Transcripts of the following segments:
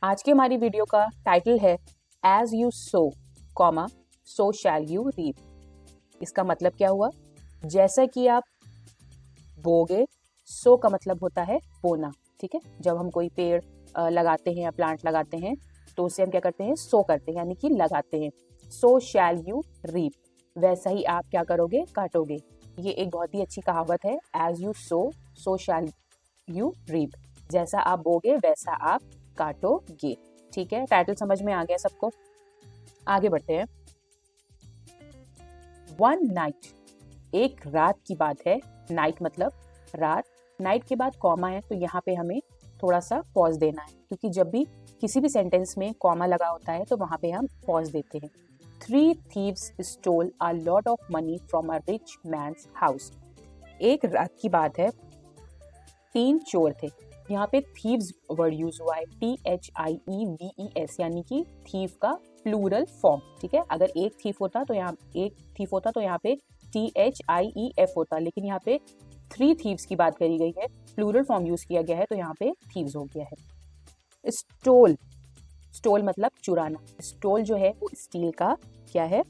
आज की हमारी वीडियो का टाइटल है as you sow comma so shall you reap. इसका मतलब क्या हुआ? जैसा कि आप बोगे, सो का मतलब होता है बोना। ठीक है, जब हम कोई पेड़ लगाते हैं या प्लांट लगाते हैं तो उसे हम क्या करते हैं? सो करते हैं, यानी कि लगाते हैं। सो शैल यू रीप, वैसा ही आप क्या करोगे? काटोगे। ये एक बहुत ही अच्छी कहावत है, as you sow shall you reap. जैसा आप बोगे वैसा आप काटोगे। ठीक है, टाइटल समझ में आ गया सबको? आगे बढ़ते हैं। वन नाइट, एक रात की बात है। नाइट मतलब रात, नाइट के बाद कॉमा है तो यहाँ पे हमें थोड़ा सा पॉज देना है, क्योंकि जब भी किसी भी सेंटेंस में कॉमा लगा होता है तो वहां पे हम पॉज देते हैं। 3 thieves stole a lot of money from a rich man's house। एक रात की बात है, 3 चोर थे। यहाँ पे थीव्स वर्ड यूज हुआ है, THIEVES, यानी कि थीव का प्लूरल फॉर्म। ठीक है, अगर एक थीफ होता तो यहाँ पे THIEF होता, लेकिन यहाँ पे 3 थीव्स की बात करी गई है, प्लूरल फॉर्म यूज किया गया है तो यहाँ पे थीव्स हो गया है। स्टोल, स्टोल मतलब चुराना। स्टोल जो है वो स्टील का क्या है?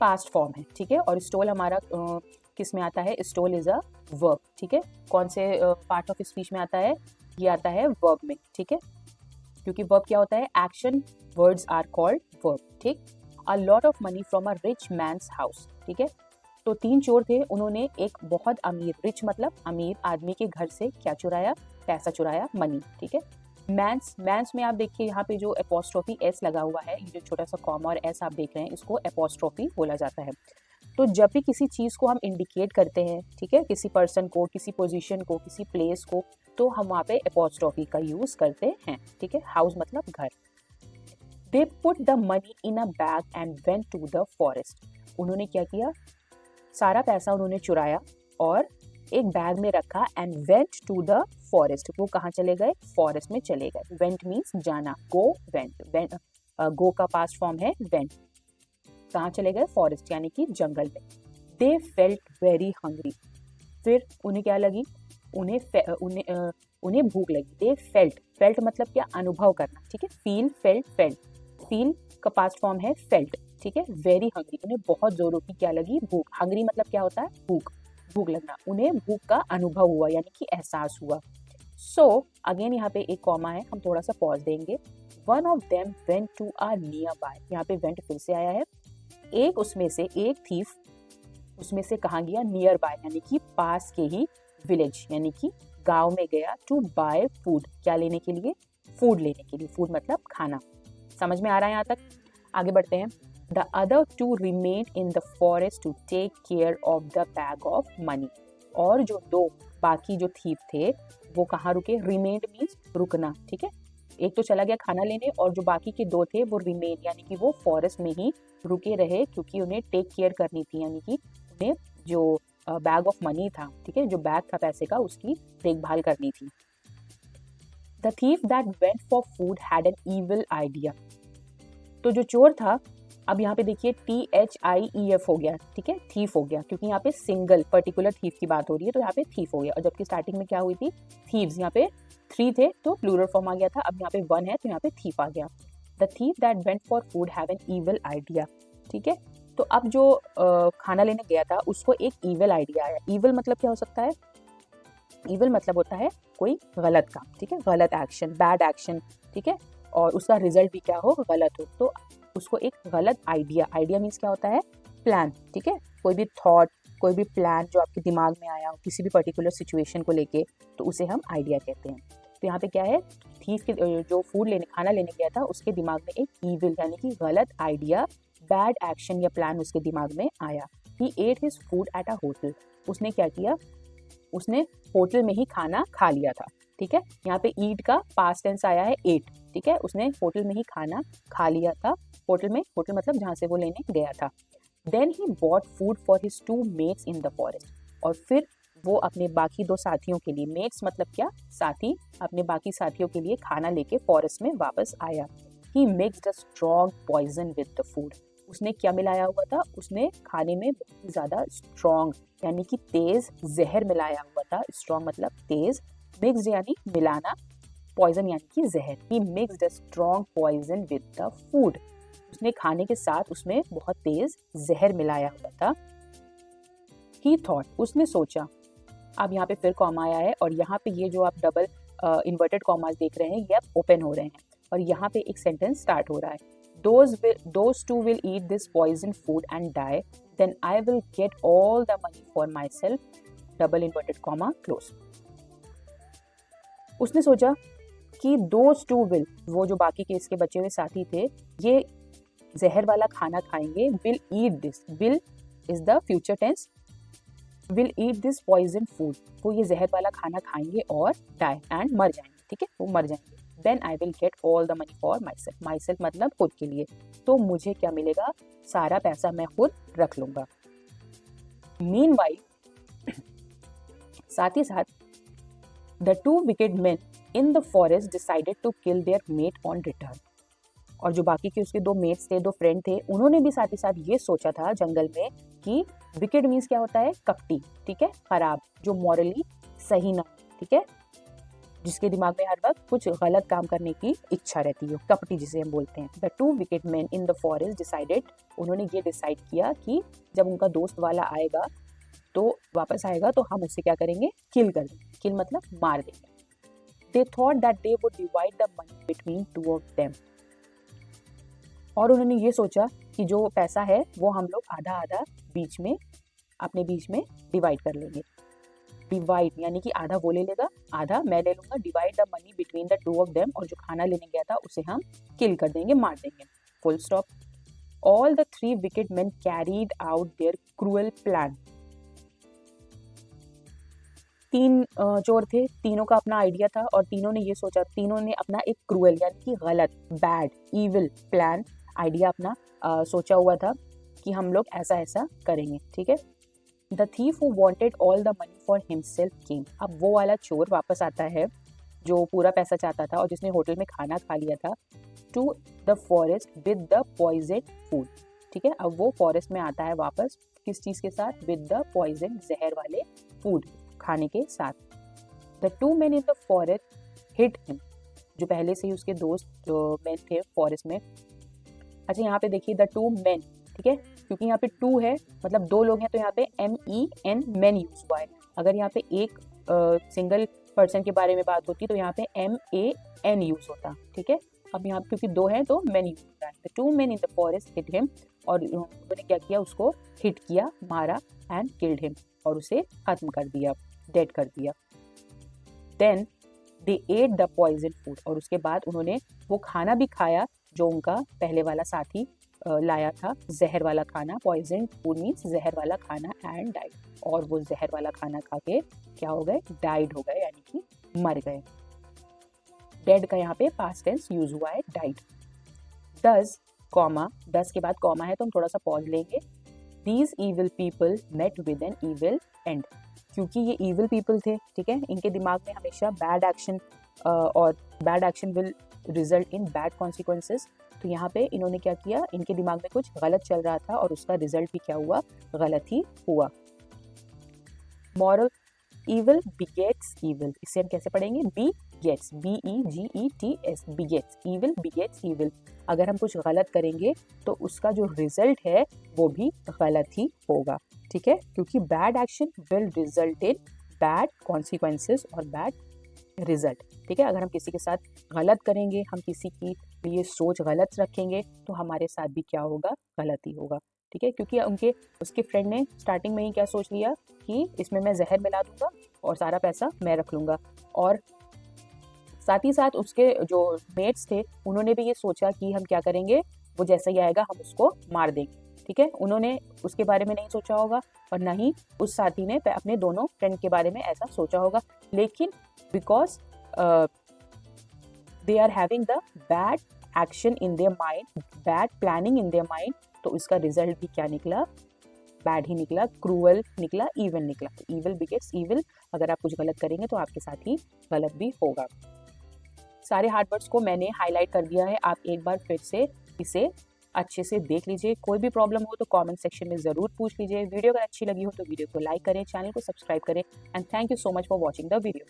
पास्ट फॉर्म है। ठीक है, और स्टोल हमारा किस में आता है? Stole is a verb. ठीक है, कौन से पार्ट ऑफ स्पीच में आता है? ये आता है वर्ब में। ठीक है, क्योंकि वर्ब क्या होता है? Action words are called verb. ठीक, a lot of money from a rich man's house. ठीक है, तो 3 चोर थे, उन्होंने एक बहुत अमीर, रिच मतलब अमीर आदमी के घर से क्या चुराया? पैसा चुराया, मनी। ठीक है, मैंस, मैंस में आप देखिए यहाँ पे जो एपोस्ट्रोफी एस लगा हुआ है, ये जो छोटा सा कॉमा और एस आप देख रहे हैं, इसको एपोस्ट्रोफी बोला जाता है। तो जब भी किसी चीज को हम इंडिकेट करते हैं, ठीक है, किसी पर्सन को, किसी पोजीशन को, किसी प्लेस को, तो हम वहाँ पे एपोस्ट्रोफी का यूज करते हैं। ठीक है, हाउस मतलब घर। They put the money in a bag and went to the forest. उन्होंने क्या किया? सारा पैसा उन्होंने चुराया और एक बैग में रखा and went to the forest. वो कहाँ चले गए? फॉरेस्ट में चले गए। वेंट मीन्स जाना, गो वेंट, गो का पास्ट फॉर्म है वेंट। कहाँ चले गए? फॉरेस्ट यानी कि जंगल में। दे फेल्ट वेरी हंग्री, फिर उन्हें क्या लगी? उन्हें भूख लगी। दे फेल्ट, फेल्ट मतलब क्या? अनुभव करना। ठीक है, फील, फेल्ट, फेल्ट, फील का पास्ट फॉर्म है फेल्ट। ठीक है, वेरी हंग्री, उन्हें बहुत जोरों की क्या लगी? भूख। हंग्री मतलब क्या होता है? भूख, भूख लगना। उन्हें भूख का अनुभव हुआ, यानी कि एहसास हुआ। सो अगेन यहाँ पे एक कॉमा है, हम थोड़ा सा पॉज देंगे। One of them went to a nearby, यहाँ पे वेंट फिर से आया है। एक उसमें से, एक थीफ उसमें से कहाँ गया? नियर बाय, यानी कि पास के ही, विलेज यानी कि गांव में गया। टू बाय फूड, क्या लेने के लिए? फूड लेने के लिए। फूड मतलब खाना। समझ में आ रहा है यहाँ तक? आगे बढ़ते हैं। The other two remain in the forest to take care of the bag of money. और जो 2 बाकी जो थीफ थे वो कहाँ रुके? रिमेन्ड मीन्स रुकना। ठीक है, एक तो चला गया खाना लेने और जो बाकी के 2 थे वो रिमेन, यानी कि वो फॉरेस्ट में ही रुके रहे, क्योंकि उन्हें टेक केयर करनी थी, यानी कि उन्हें जो बैग ऑफ मनी था, ठीक है, जो बैग था पैसे का, उसकी देखभाल करनी थी। The thief that went for food had an evil idea. तो जो चोर था, अब यहाँ पे देखिए THIEF हो गया। ठीक है, थीफ हो गया, क्योंकि यहाँ पे सिंगल पर्टिकुलर थीफ की बात हो रही है तो यहाँ पे थीफ हो गया। और जबकि स्टार्टिंग में क्या हुई थी? थीव्स, यहाँ पे 3 थे तो प्लूरल फॉर्म आ गया था। अब यहाँ पे 1 है तो यहाँ पे थीफ आ गया। The thief that went for food have an evil idea. ठीक है, तो अब जो खाना लेने गया था उसको एक इविल आइडिया आया। इविल मतलब क्या हो सकता है? इविल मतलब होता है कोई गलत काम। ठीक है, गलत एक्शन, बैड एक्शन। ठीक है, और उसका रिजल्ट भी क्या हो? गलत हो। तो उसको एक गलत आइडिया, आइडिया मीन्स क्या होता है? प्लान। ठीक है, कोई भी थॉट, कोई भी प्लान जो आपके दिमाग में आया हो किसी भी पर्टिकुलर सिचुएशन को लेके, तो उसे हम आइडिया कहते हैं। तो यहाँ पे क्या है? थीफ के जो फूड लेने, खाना लेने गया था, उसके दिमाग में एक इविल यानी कि गलत आइडिया, बैड एक्शन या प्लान उसके दिमाग में आया। He ate his food at a hotel. उसने क्या किया? उसने होटल में ही खाना खा लिया था। ठीक है, यहाँ पे ईट का पास्ट टेंस आया है एट। ठीक है, उसने होटल में ही खाना खा लिया था। होटल में, होटल मतलब जहाँ से वो लेने गया था। Then he bought food for his 2 mates in the forest. और फिर वो अपने बाकी 2 साथियों के लिए, मेट्स मतलब क्या? साथी, अपने बाकी साथियों के लिए खाना लेके फॉरेस्ट में वापस आया। He mixed a strong poison with the food. उसने क्या मिलाया हुआ था? उसने खाने में बहुत ही ज्यादा स्ट्रॉन्ग यानी कि तेज जहर मिलाया हुआ था। स्ट्रॉन्ग मतलब तेज, मिक्स्ड यानी मिलाना, पॉइजन यानी कि जहर। He mixed a strong poison with the food, उसने खाने के साथ उसमें बहुत तेज जहर मिलाया हुआ था। ही थॉट, उसने सोचा। अब यहाँ पे फिर कॉमा आया है और यहाँ पे ये जो आप डबल इन्वर्टेड कॉमास देख रहे हैं ये अब ओपन हो रहे हैं और यहाँ पे एक सेंटेंस स्टार्ट हो रहा है। Those two will eat this poison food and die, then I will get all the money for myself, double inverted comma close। उसने सोचा कि those two will, वो जो बाकी के इसके बचे हुए साथी थे, ये जहर वाला खाना खाएंगे। will eat this, will is the future tense, will eat this poison food, वो ये जहर वाला खाना खाएंगे और die and मर जाएंगे, ठीक है, वो मर जाएंगे। Then I will get all the money for myself, myself मतलब खुद के लिए, तो मुझे क्या मिलेगा, सारा पैसा मैं खुद रख लूंगा। Meanwhile, साथ ही साथ the two wicked men in the forest decided to kill their mate on return, और जो बाकी के उसके दो मेट्स थे, दो फ्रेंड थे, उन्होंने भी साथ ही साथ ये सोचा था जंगल में कि विकेड मीन्स क्या होता है, कपटी, ठीक है, खराब, जो मॉरली सही ना, ठीक है, जिसके दिमाग में हर वक्त कुछ गलत काम करने की इच्छा रहती है, कपटी जिसे हम बोलते हैं। The two wicked man in the forest decided, उन्होंने ये डिसाइड किया कि जब उनका दोस्त वाला आएगा तो वापस आएगा तो हम उससे क्या करेंगे, किल कर देंगे। किल मतलब मार देंगे। They thought that they would divide the money between two of them, और उन्होंने ये सोचा कि जो पैसा है वो हम लोग आधा आधा बीच में अपने बीच में डिवाइड कर लेंगे। डिवाइड यानी कि आधा वो ले लेगा, आधा मैं ले लूंगा। Divide the money between the two of them, और जो खाना लेने गया था उसे हम किल कर देंगे, मार देंगे। Full stop. All the three wicked man carried out their cruel plan. तीन चोर थे, तीनों का अपना आइडिया था और तीनों ने ये सोचा, तीनों ने अपना एक क्रूअल यानी कि गलत, बैड, इविल प्लान, आइडिया अपना सोचा हुआ था कि हम लोग ऐसा ऐसा करेंगे, ठीक है। The thief who wanted all the money for himself केम, अब वो वाला चोर वापस आता है जो पूरा पैसा चाहता था और जिसने होटल में खाना खा लिया था, to the forest with the poison food, ठीक है। अब वो फॉरेस्ट में आता है वापस, किस चीज के साथ, विद द पॉइजन, जहर वाले फूड, खाने के साथ। The two man in the forest hit him, जो पहले से ही उसके दोस्त जो मैन थे फॉरेस्ट में। अच्छा यहाँ पे देखिए द टू मैन, ठीक है, क्योंकि यहाँ पे टू है मतलब दो लोग हैं तो यहाँ पे MEN मैन यूज हुआ है। अगर यहाँ पे एक सिंगल पर्सन के बारे में बात होती तो यहाँ पे MAN यूज होता, ठीक है। अब यहाँ क्योंकि दो हैं तो मैन यूज होता है। The two man in the forest hit him, और उन्होंने क्या किया, उसको हिट किया, मारा, एंड किल्ड हिम, और उसे खत्म कर दिया, डेड कर दिया। Then they ate the poison food, और उसके बाद उन्होंने वो खाना भी खाया जो उनका पहले वाला साथी लाया था, जहर वाला खाना। पॉइजन फूड मीन्स जहर वाला खाना, एंड डाइड, और वो जहर वाला खाना खा के क्या हो गए, डाइड हो गए, यानी कि मर गए। डेड का यहाँ पे पास्ट टेंस यूज हुआ है, डाइड। दस कॉमा, 10 के बाद कॉमा है तो हम थोड़ा सा पॉज लेंगे। These evil people met with an evil end, क्योंकि ये इविल पीपल थे, ठीक है, इनके दिमाग में हमेशा बैड एक्शन और bad action will result in bad consequences. तो यहाँ पे इन्होंने क्या किया, इनके दिमाग में कुछ गलत चल रहा था और उसका रिजल्ट भी क्या हुआ, गलत ही हुआ। मॉरल, इविल बिगेट्स इविल, इसे हम कैसे पढ़ेंगे, BEGETS, BEGETS, begets, evil begets evil. अगर हम कुछ गलत करेंगे तो उसका जो रिजल्ट है वो भी गलत ही होगा, ठीक है, क्योंकि bad action will result in bad consequences और बैड रिजल्ट, ठीक है। अगर हम किसी के साथ गलत करेंगे, हम किसी की लिए सोच गलत रखेंगे तो हमारे साथ भी क्या होगा, गलत ही होगा, ठीक है। क्योंकि उसके फ्रेंड ने स्टार्टिंग में ही क्या सोच लिया कि इसमें मैं जहर मिला दूंगा और सारा पैसा मैं रख लूंगा, और साथ ही साथ उसके जो मेट्स थे उन्होंने भी ये सोचा कि हम क्या करेंगे, वो जैसा ही आएगा हम उसको मार देंगे, ठीक है। उन्होंने उसके बारे में नहीं सोचा होगा और ना ही उस साथी ने अपने दोनों फ्रेंड के बारे में ऐसा सोचा होगा, लेकिन because they are having the bad action in their mind, bad planning in their mind, तो इसका रिजल्ट भी क्या निकला, बैड ही निकला, क्रूअल निकला, इविल निकला। तो इविल बिगेट्स इविल, अगर आप कुछ गलत करेंगे तो आपके साथ ही गलत भी होगा। सारे हार्ड वर्ड्स को मैंने हाईलाइट कर दिया है, आप एक बार फिर से इसे अच्छे से देख लीजिए। कोई भी प्रॉब्लम हो तो कमेंट सेक्शन में ज़रूर पूछ लीजिए। वीडियो अगर अच्छी लगी हो तो वीडियो को लाइक करें, चैनल को सब्सक्राइब करें, and thank you so much for watching the video.